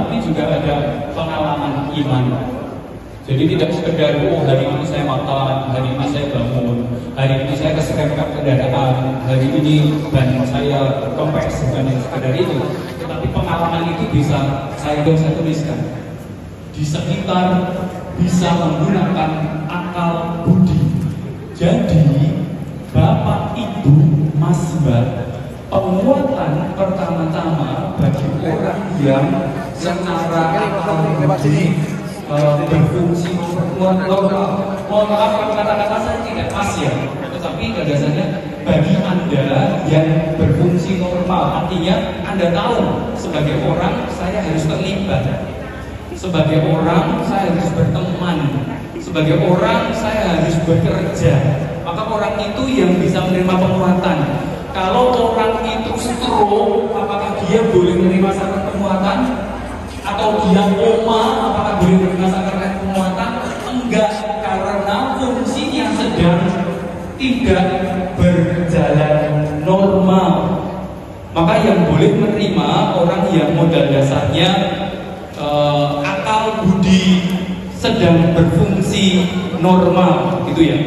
tapi juga ada pengalaman iman. Jadi tidak sekedar hari ini saya makan, hari ini saya bangun, hari ini saya keserempet kendaraan, hari ini ban saya kempes, bukan sekedar itu. Tetapi pengalaman itu bisa saya tuliskan di sekitar, bisa menggunakan akal budi. Jadi Bapak, Ibu, Mas, Mbak, penguatan pertama-tama bagi orang yang secara akal budi berfungsi normal. Mohon maaf kalau kata-kata saya tidak pas ya, tetapi gagasannya bagi Anda yang berfungsi normal, artinya Anda tahu sebagai orang saya harus terlibat, sebagai orang saya harus berteman, sebagai orang saya harus bekerja. Maka orang itu yang bisa menerima penguatan. Kalau orang itu stroke, apakah dia boleh menerima syarat penguatan? Atau dia koma, apakah boleh menerima syarat penguatan? Enggak, karena fungsinya sedang tidak berjalan normal. Maka yang boleh menerima orang yang modal dasarnya akal budi sedang berfungsi normal, gitu ya.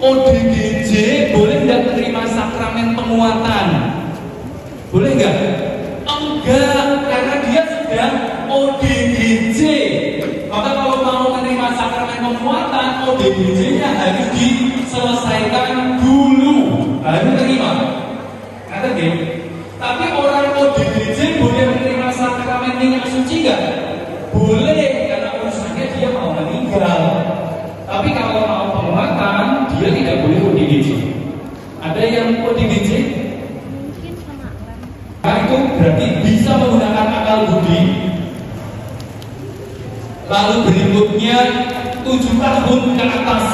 ODGJ boleh nggak menerima sakramen penguatan? Boleh nggak? Enggak, karena dia sedang ODGJ. Maka kalau mau menerima sakramen penguatan, ODGJ-nya harus diselesaikan dulu, baru terima. Kata dia. Tapi orang ODGJ boleh menerima sakramen minyak suci nggak? Boleh, karena urusannya dia mau meninggal. Tapi kalau mau penguatan, dia tidak boleh ODGJ. Ada yang ODGJ? Nah, itu berarti bisa menggunakan akal budi. Lalu berikutnya 7 tahun ke atas.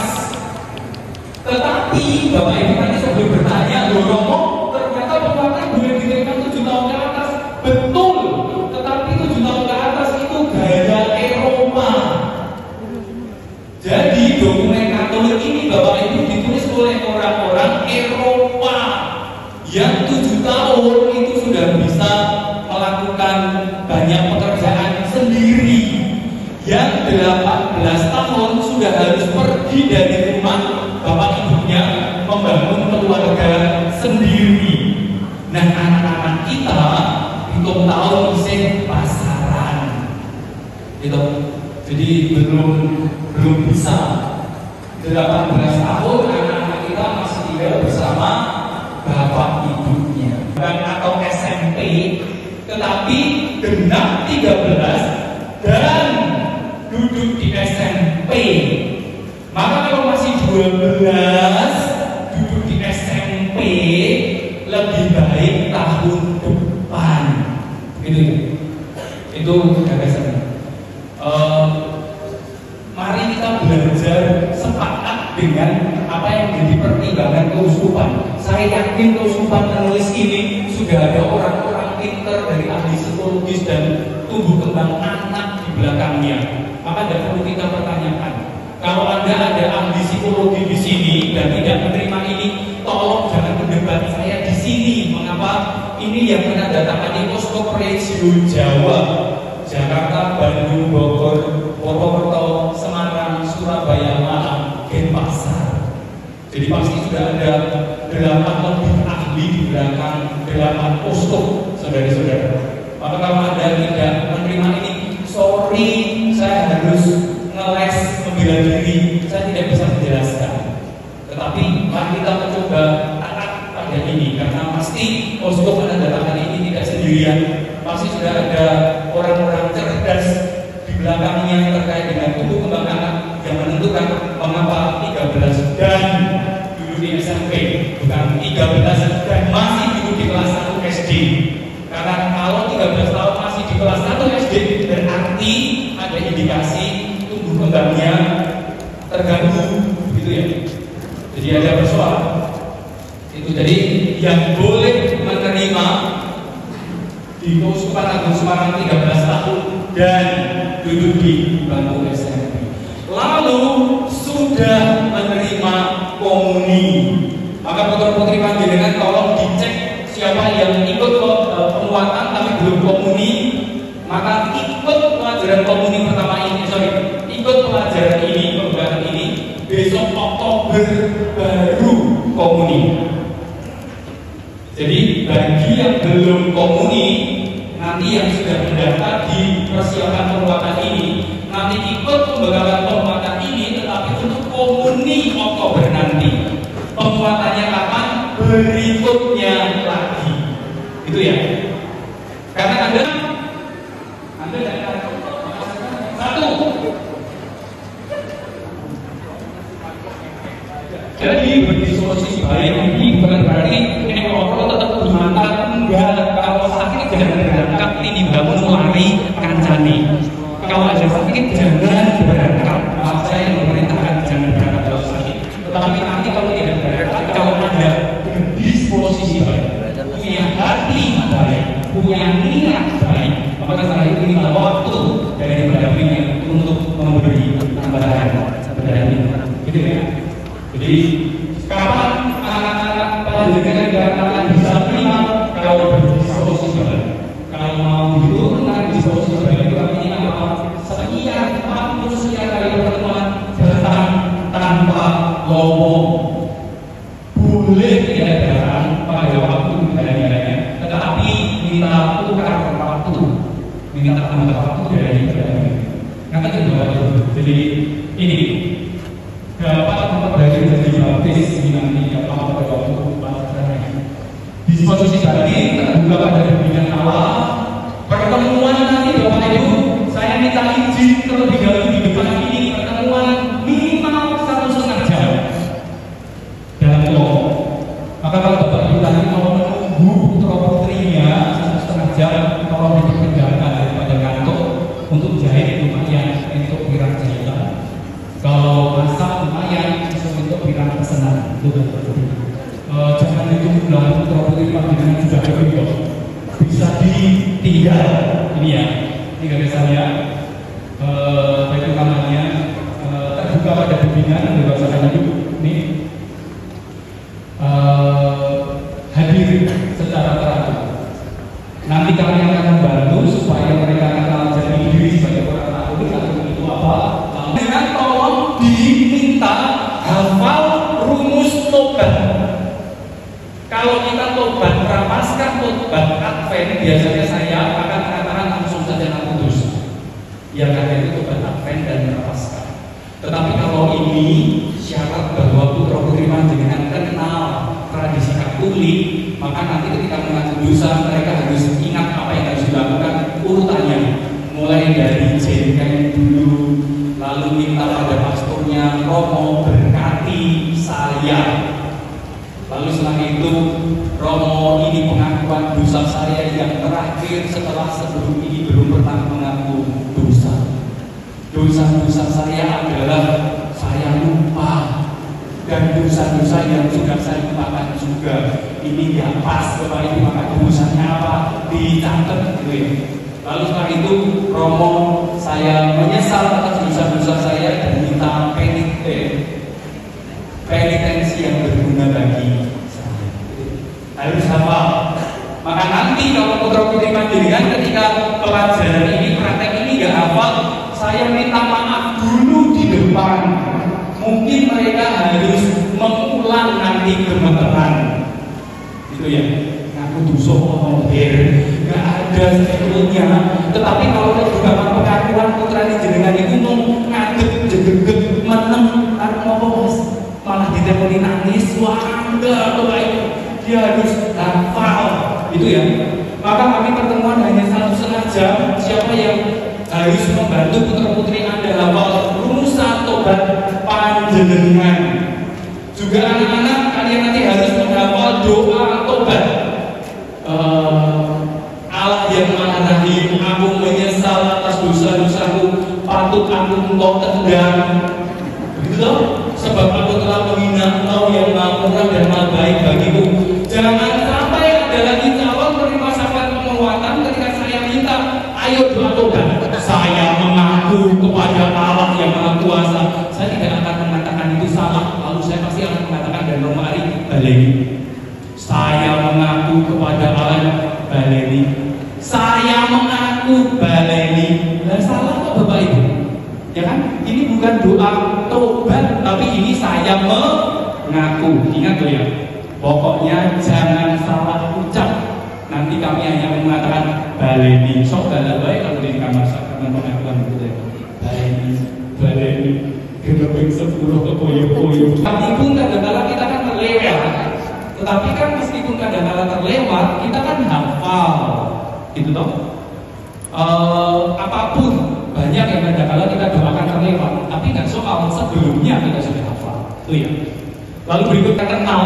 Tetapi Bapak Ibu tadi sebelum bertanya, loh Romo, ternyata penguatan boleh diterima 7 tahun ke atas. Betul, tetapi 7 tahun ke atas itu gaya Eropa. Jadi dokumen Katolik ini Bapak Ibu ditulis oleh orang-orang Eropa yang 7 tahun itu sudah bisa melakukan banyak pekerjaan sendiri. Yang 18 tahun sudah harus pergi dari rumah bapak ibunya membangun keluarga sendiri. Nah, anak-anak kita hitung tahun isi pasaran gitu. Jadi belum bisa 18 tahun anak-anak kita masih tinggal bersama bapak ibunya atau SMP, tetapi genap 13 dan duduk di SMP. Maka kalau masih 12 duduk di SMP, lebih baik tahun depan, gitu ya. Itu gagasannya. Mari kita belajar sepakat dengan apa yang menjadi pertimbangan keuskupan. Saya yakin keuskupan menulis ini sudah ada orang-orang pinter dari ahli psikologis dan tumbuh kembang anak di belakangnya. Maka tidak perlu kita pertanyakan. Kalau Anda ada ahli psikologi di sini dan tidak menerima ini, tolong jangan berdebat saya di sini. Mengapa? Ini yang menandatangani Posko Presio Jawa, Jakarta, Bandung, Bogor, Purwokerto, Semarang, Surabaya, Malang, Denpasar. Jadi pasti sudah ada 8 lebih ahli di belakang 8 posko, saudara-saudara. Maka kalau Anda tidak menerima ini, sorry, saya harus ngeles membela diri, saya tidak bisa menjelaskan. Tetapi mari kita mencoba taat pada ini, karena pasti posko penandatangan ini tidak sendirian. Pasti sudah ada orang-orang cerdas di belakangnya terkait dengan tumbuh kembang anak yang menentukan mengapa 13 dan duduk di SMP, bukan 13 dan masih duduk di kelas 1 SD. Karena kalau 13 tahun masih di kelas 1 SD, berarti ada indikasi tumbuh kembangnya terganggu, gitu ya. Jadi ada persoalan. Itu jadi yang boleh menerima di Keuskupan Agung Semarang 13 tahun dan duduk di bangku SMP. Lalu sudah menerima komuni. Maka putra-putri panjenengan tolong dicek siapa yang ikut penguatan tapi belum komuni, maka ikut pelajaran komuni pertama ini, ikut pelajaran ini, pembahasan ini, besok Oktober baru komuni. Jadi bagi yang belum komuni, nanti yang sudah mendaftar di persiapan penguatan ini, nanti ikut pembekalan penguatan ini, tetapi untuk komuni Oktober nanti. Penguatannya kapan? Berikutnya lagi. Itu ya. Karena Anda satu. Jadi berdiskusi baik ini bukan berarti ini kalau tetap bermanfaat, enggak. Kalau sakit jangan berangkat ini bangun lari kancani. Kalau ada sakit jangan berangkat. Saya yang memerintahkan jangan berangkat kalau sakit. Tetapi nanti kalau tidak berangkat, kalau ada berdisposisi baik, punya hati baik, punya niat baik, maka setelah itu minta waktu dari pendampingnya untuk memberi tambahan ini. Gitu ya. Jadi kapan anak-anak pelajaran dan anak bisa terima kalau berdisposisi baik. Kalau mau diturunkan disposisi baik itu artinya apa? Sekian 40 sekian kali pertemuan datang tanpa ngomong. Boleh tidak datang pada waktu hari-harinya, tetapi minta tukar waktu, minta tambah waktu dari pendamping. Kata kedua itu, jadi ini dapat mempelajari jadi baptis ini nanti apa pada waktu pelajaran. Disposisi tadi terbuka pada pembinaan awal. Pertemuan nanti Bapak Ibu, saya minta izin terlebih dahulu di depan ini pertemuan minimal 1,5 jam dalam kelompok. Maka kalau Bapak Ibu tadi mau menunggu putra putrinya 1,5 jam, tolong diperkenalkan daripada kantor untuk jahit lumayan untuk pirang jahitan. Kalau masak lumayan untuk pirang pesanan. Jangan dijumlah putra putri panggilan sudah begitu. Bisa ditinggal ini ya, tinggal saya baik utamanya terbuka pada bimbingan berdasarkan ini hadir secara teratur. Nanti kami akan membantu supaya mereka kenal jati diri sebagai orang Katolik atau itu apa. Dengan tolong diminta hafal rumus tobat. Kalau kita tobat prapaskah, tobat Advent, biasanya saya akan mengatakan langsung saja Kudus. Yang ada itu tobat Advent dan prapaskah. Tetapi kalau ini syarat bahwa putra putri panjenengan kenal tradisi Katolik, maka nanti ketika mengaku dosa mereka harus ingat apa yang harus dilakukan urutannya, mulai dari jengkel dulu, lalu minta pada pastornya Romo berkati saya. Lalu setelah itu Romo ini pengakuan dosa saya yang terakhir setelah sebelum ini belum pernah mengaku dosa. Dosa-dosa saya adalah saya lupa, dan dosa-dosa yang sudah saya lupakan juga ini nggak pas Bapak Ibu, maka dosanya apa? Dicatat gitu ya. Lalu setelah itu Romo saya menyesal atas dosa-dosa saya dan minta penitensi yang berguna bagi saya. Harus hafal. Maka nanti kalau putra putri panjenengan ketika pelajaran ini, praktek ini nggak hafal, saya minta maaf dulu di depan. Mungkin mereka harus mengulang nanti gemeteran. Itu ya. Ngaku dosa mohir, nggak ada sebetulnya. Tetapi kalau juga pengakuan putra jenengan itu mau ngadep jegeget meneng arep malah ditemoni nangis, wah enggak, dia harus hafal, itu ya. Maka kami pertemuan hanya 1,5 jam. Siapa yang harus membantu putra putri Anda hafal rumusan tobat panjenengan. Juga anak-anak kalian nanti harus menghafal doa tobat. Allah yang Maha Rahim, aku menyesal atas dosa-dosaku, patut aku engkau tendang. Begitu? Sebab aku telah menghina Engkau yang Maha Murah dan Maha Baik bagiku. Jangan sampai ada lagi calon penerima syafaat penguatan ketika saya minta, ayo doa tobat. Saya mengaku kepada Allah yang Maha Kuasa. Saya tidak akan mengatakan itu salah. Lalu saya pasti akan mengatakan dan Romari baleni. Saya mengaku kepada Allah baleni. Saya mengaku baleni. Lah salah kok Bapak Ibu? Ya kan? Ini bukan doa tobat, tapi ini saya mengaku. Ingat tuh ya. Pokoknya jangan salah ucap. Nanti kami hanya mengatakan baleni. Sok galak baik kalau di kamar karena pengakuan itu ya. Baleni. Geneping 10 kepoyo-poyo. Tapi pun kadang-kadang kita kan terlewat. Tetapi kan meskipun kadang-kadang terlewat, kita kan hafal. Gitu toh. Apapun banyak yang kadang-kadang kita doakan terlewat, tapi nggak soal sebelumnya kita sudah hafal. Itu ya. Lalu berikutnya kenal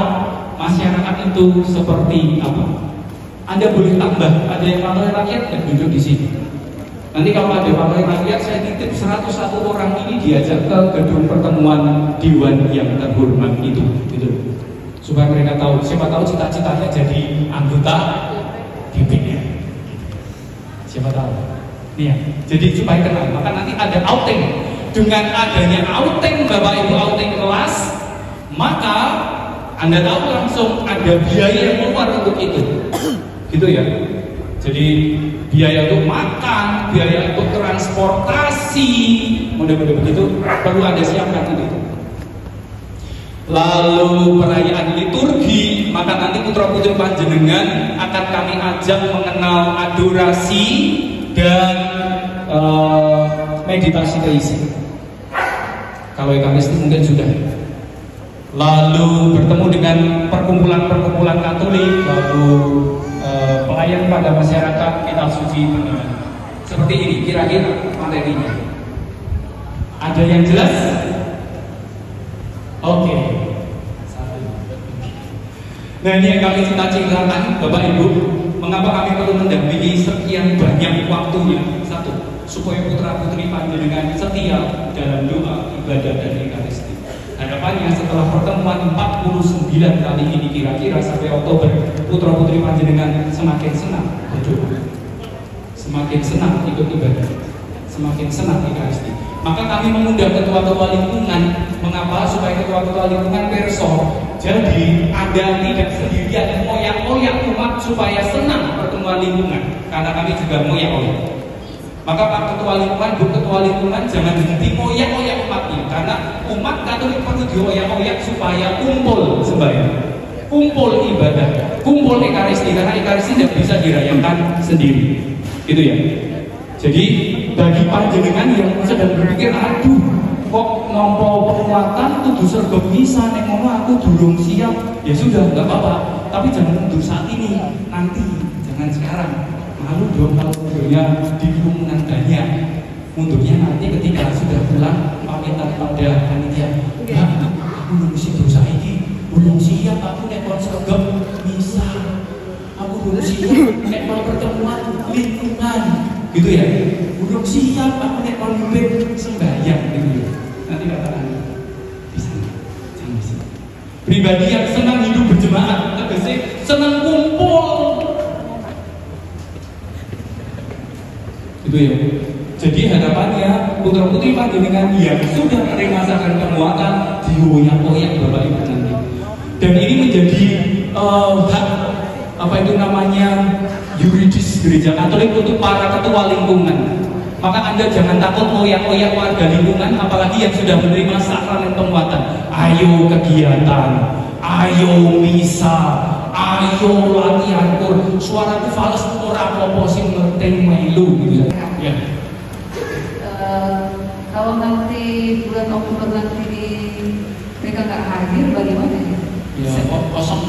masyarakat itu seperti apa. Anda boleh tambah, ada yang pakai rakyat dan duduk di sini. Nanti kalau ada pakai rakyat, saya titip 101 orang ini diajak ke gedung pertemuan Dewan yang terhormat itu, gitu. Supaya mereka tahu, siapa tahu cita-citanya jadi anggota DPR. Siapa tahu? Iya. Jadi supaya kenal, maka nanti ada outing. Dengan adanya outing, Bapak Ibu outing kelas, maka Anda tahu langsung ada biaya yang keluar untuk itu. Gitu ya. Jadi biaya untuk makan, biaya untuk transportasi, mudah-mudahan begitu perlu Anda siapkan itu. Lalu perayaan liturgi, maka nanti putra-putri panjenengan akan kami ajak mengenal adorasi dan meditasi keisi. Kalau Ekaristi mungkin sudah. Lalu bertemu dengan perkumpulan-perkumpulan Katolik, lalu pelayan pada masyarakat, kitab suci seperti ini kira-kira materinya. Ada yang jelas? Oke. Nah ini yang kami cita-citakan Bapak Ibu. Mengapa kami perlu mendampingi sekian banyak waktunya? Satu, supaya putra-putri panjenengan setia dalam doa, ibadah dan Ekaristi. Harapannya setelah pertemuan 49 kali ini kira-kira sampai Oktober, putra-putri panjenengan semakin senang berdoa, semakin senang ikut ibadah, semakin senang Ekaristi. Maka kami mengundang ketua-ketua lingkungan. Mengapa? Supaya ketua-ketua lingkungan perso. Jadi Anda tidak sendirian ngoyak-ngoyak umat supaya senang pertemuan lingkungan, karena kami juga ngoyak-ngoyak. Maka Pak Ketua Lingkungan, Bu Ketua Lingkungan jangan berhenti ngoyak-ngoyak umatnya, karena umat Katolik perlu dioyak-oyak supaya kumpul sembahyang, kumpul ibadah, kumpul Ekaristi, karena Ekaristi tidak bisa dirayakan sendiri, gitu ya. Jadi bagi panjenengan yang sedang berpikir, aduh kok nompo penguatan kudu sergap misa, nek ngono aku durung siap, ya sudah nggak apa-apa, tapi jangan mundur saat ini, nanti jangan sekarang. Malu dong kalau mundurnya di kerumunan banyak. Mundurnya nanti ketika sudah pulang pamitan pada panitia. Ya, aku belum siap dosa ini, belum siap aku nek kon sergap misa, aku belum siap nek kon pertemuan lingkungan, gitu ya. Belum siap aku nek kon mimpin sembahyang, gitu ya. Nanti katakan bisa, jangan bisa. Pribadi yang senang hidup berjemaah, tegese senang kumpul. Gitu ya. Jadi harapannya putra-putri panjenengan yang sudah merasakan penguatan dioyak-oyak Bapak Ibu nanti. Dan ini menjadi hak apa itu namanya yuridis Gereja Katolik untuk para ketua lingkungan. Maka Anda jangan takut ngoyak-oyak warga lingkungan, apalagi yang sudah menerima sakramen penguatan. Ayo kegiatan, ayo misa, ayo latihan kur. Suaraku fals ora apa-apa sing ngerti melu gitu ya. Kalau nanti bulan Oktober nanti mereka nggak hadir, bagaimana ya? Ya, kosong.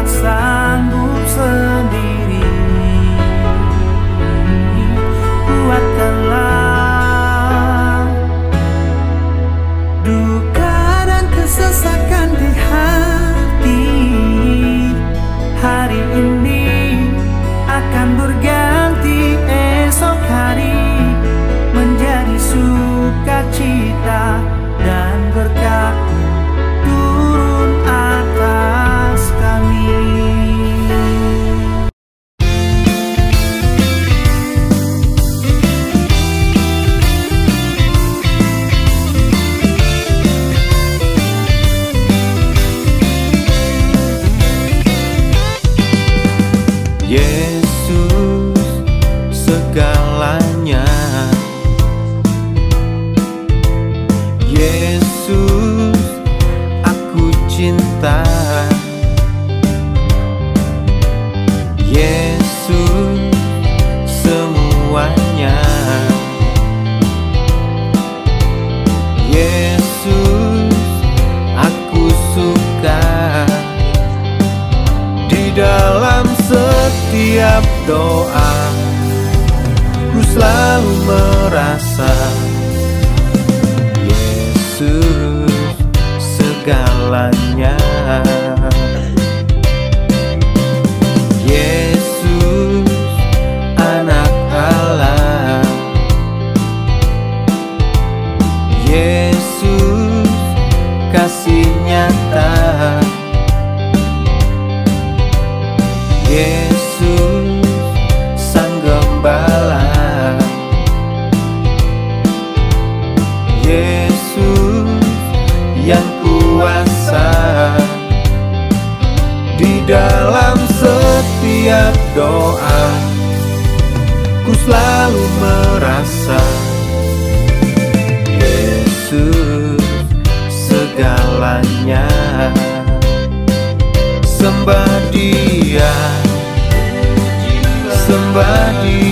tak sanggup sendiri. Kuatkanlah duka dan kesesakan di hati. Hari ini akan berganti, esok hari menjadi sukacita dan berkah turun atas kami. Yesus segalanya, Yesus aku cinta, Yesus semuanya, Yesus aku suka. Di dalam setiap doa ku selalu merasa Yesus segalanya. Yesus anak Allah, Yesus kasih nyata, Yesus sang gembala, Yesus yang kuasa. Di dalam setiap doa ku selalu merasa Yesus segalanya. Sembah Dia, sembah Dia.